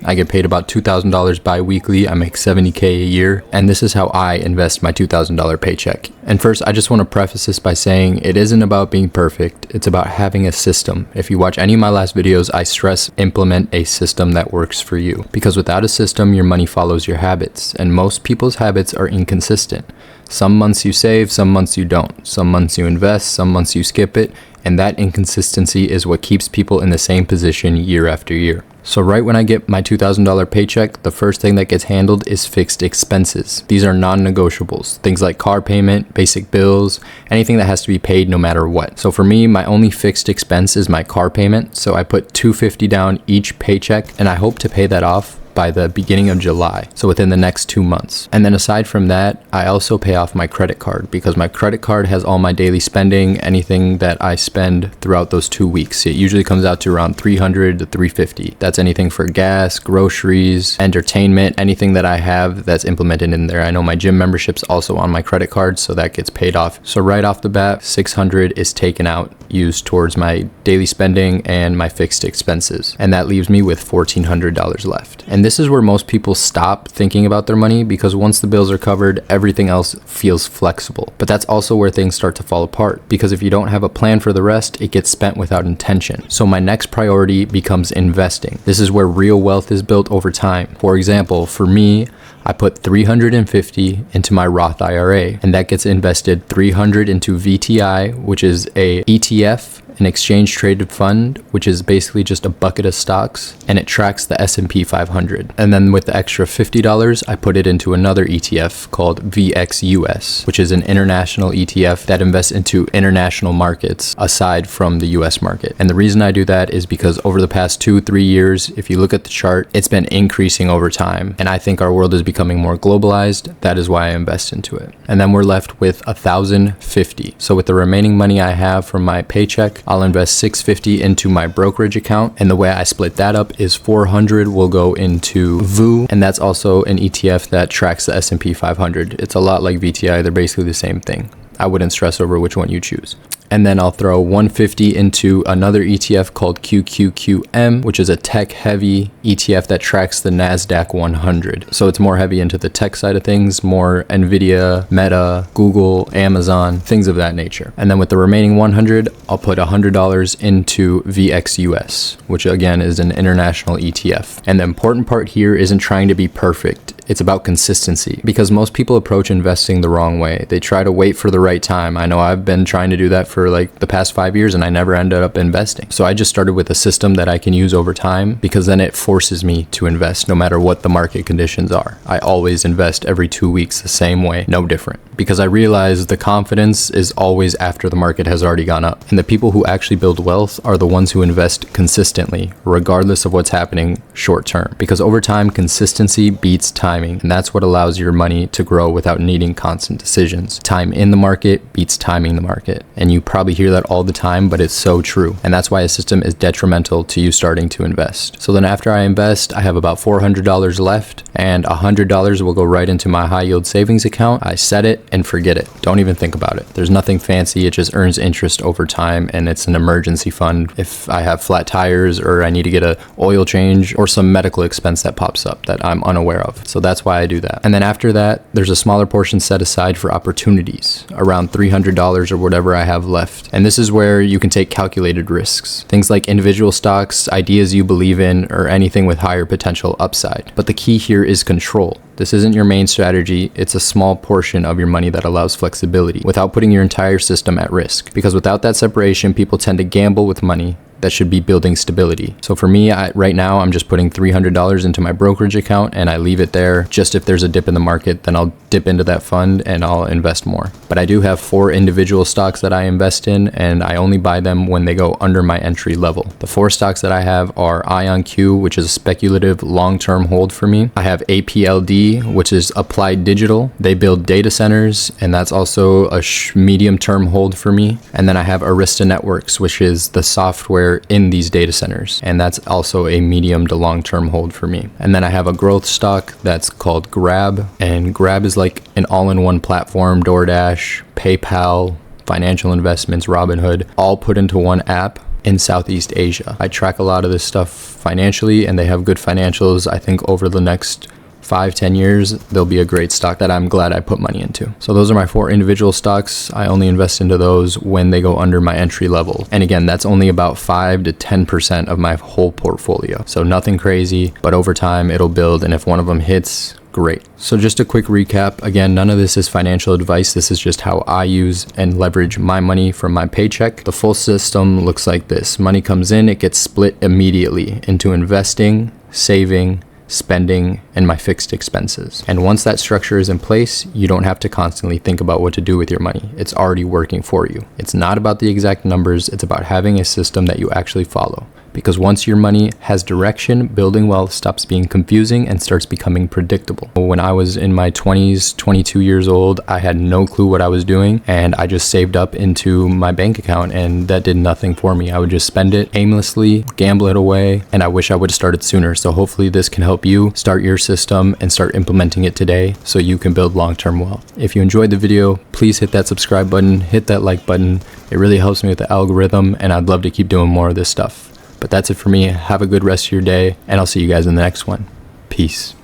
I get paid about $2,000 bi-weekly. I make $70K a year, and this is how I invest my $2,000 paycheck. And first, I just want to preface this by saying it isn't about being perfect. It's about having a system. If you watch any of my last videos, I stress implement a system that works for you. Because without a system, your money follows your habits, and most people's habits are inconsistent. Some months you save, some months you don't. Some months you invest, some months you skip it, and that inconsistency is what keeps people in the same position year after year. So right when I get my $2,000 paycheck, the first thing that gets handled is fixed expenses. These are non-negotiables. Things like car payment, basic bills, anything that has to be paid no matter what. So for me, my only fixed expense is my car payment. So I put $250 down each paycheck, and I hope to pay that off by the beginning of July, so within the next 2 months. And then aside from that, I also pay off my credit card because my credit card has all my daily spending, anything that I spend throughout those 2 weeks. It usually comes out to around $300 to $350. That's anything for gas, groceries, entertainment, anything that I have that's implemented in there. I know my gym membership's also on my credit card, so that gets paid off. So right off the bat, $600 is taken out, used towards my daily spending and my fixed expenses. And that leaves me with $1,400 left. And this is where most people stop thinking about their money, because once the bills are covered, everything else feels flexible. But that's also where things start to fall apart, because if you don't have a plan for the rest, it gets spent without intention. So my next priority becomes investing. This is where real wealth is built over time. For example, for me, I put $350 into my Roth IRA, and that gets invested $300 into VTI, which is a ETF, an exchange traded fund, which is basically just a bucket of stocks, and it tracks the S&P 500. And then with the extra $50, I put it into another ETF called VXUS, which is an international ETF that invests into international markets aside from the US market. And the reason I do that is because over the past 2-3 years, if you look at the chart, it's been increasing over time. And I think our world is becoming more globalized. That is why I invest into it. And then we're left with $1,050. So with the remaining money I have from my paycheck, I'll invest $650 into my brokerage account, and the way I split that up is $400 will go into VU, and that's also an ETF that tracks the S&P 500. It's a lot like VTI, they're basically the same thing. I wouldn't stress over which one you choose. And then I'll throw $150 into another ETF called QQQM, which is a tech-heavy ETF that tracks the NASDAQ 100. So it's more heavy into the tech side of things, more NVIDIA, Meta, Google, Amazon, things of that nature. And then with the remaining $100, I'll put $100 into VXUS, which again is an international ETF. And the important part here isn't trying to be perfect. It's about consistency, because most people approach investing the wrong way. They try to wait for the right time. I know I've been trying to do that for like the past 5 years, and I never ended up investing. So I just started with a system that I can use over time, because then it forces me to invest no matter what the market conditions are. I always invest every 2 weeks the same way, no different, because I realize the confidence is always after the market has already gone up. And the people who actually build wealth are the ones who invest consistently, regardless of what's happening short term, because over time, consistency beats timing, and that's what allows your money to grow without needing constant decisions. Time in the market beats timing the market, and you probably hear that all the time, but it's so true. And that's why a system is detrimental to you starting to invest. So then after I invest, I have about $400 left, and $100 will go right into my high yield savings account. I set it and forget it. Don't even think about it. There's nothing fancy. It just earns interest over time, and it's an emergency fund if I have flat tires or I need to get an oil change or some medical expense that pops up that I'm unaware of. So that's why I do that. And then after that, there's a smaller portion set aside for opportunities, around $300 or whatever I have left. And this is where you can take calculated risks. Things like individual stocks, ideas you believe in, or anything with higher potential upside. But the key here is control. This isn't your main strategy. It's a small portion of your money that allows flexibility without putting your entire system at risk. Because without that separation, people tend to gamble with money that should be building stability. So for me, right now, I'm just putting $300 into my brokerage account, and I leave it there. Just if there's a dip in the market, then I'll dip into that fund and I'll invest more. But I do have 4 individual stocks that I invest in, and I only buy them when they go under my entry level. The 4 stocks that I have are IonQ, which is a speculative long-term hold for me. I have APLD, which is Applied Digital. They build data centers, and that's also a medium-term hold for me. And then I have Arista Networks, which is the software in these data centers, and that's also a medium to long-term hold for me. And then I have a growth stock that's called Grab, and Grab is like an all-in-one platform. DoorDash, PayPal, financial investments, Robinhood, all put into one app. in Southeast Asia. I track a lot of this stuff financially, and they have good financials. I think over the next 5-10 years, they'll be a great stock that I'm glad I put money into. So those are my 4 individual stocks. I only invest into those when they go under my entry level. And again, that's only about 5 to 10% of my whole portfolio. So nothing crazy, but over time it'll build. And if one of them hits, great. So just a quick recap. Again, none of this is financial advice. This is just how I use and leverage my money from my paycheck. The full system looks like this. Money comes in, it gets split immediately into investing, saving, spending, and my fixed expenses. And once that structure is in place, you don't have to constantly think about what to do with your money. It's already working for you. It's not about the exact numbers, it's about having a system that you actually follow. Because once your money has direction, building wealth stops being confusing and starts becoming predictable. When I was in my 20s, 22 years old, I had no clue what I was doing, and I just saved up into my bank account, and that did nothing for me. I would just spend it aimlessly, gamble it away, and I wish I would have started sooner. So hopefully this can help you start your system and start implementing it today so you can build long-term wealth. If you enjoyed the video, please hit that subscribe button, hit that like button. It really helps me with the algorithm, and I'd love to keep doing more of this stuff. But that's it for me. Have a good rest of your day, and I'll see you guys in the next one. Peace.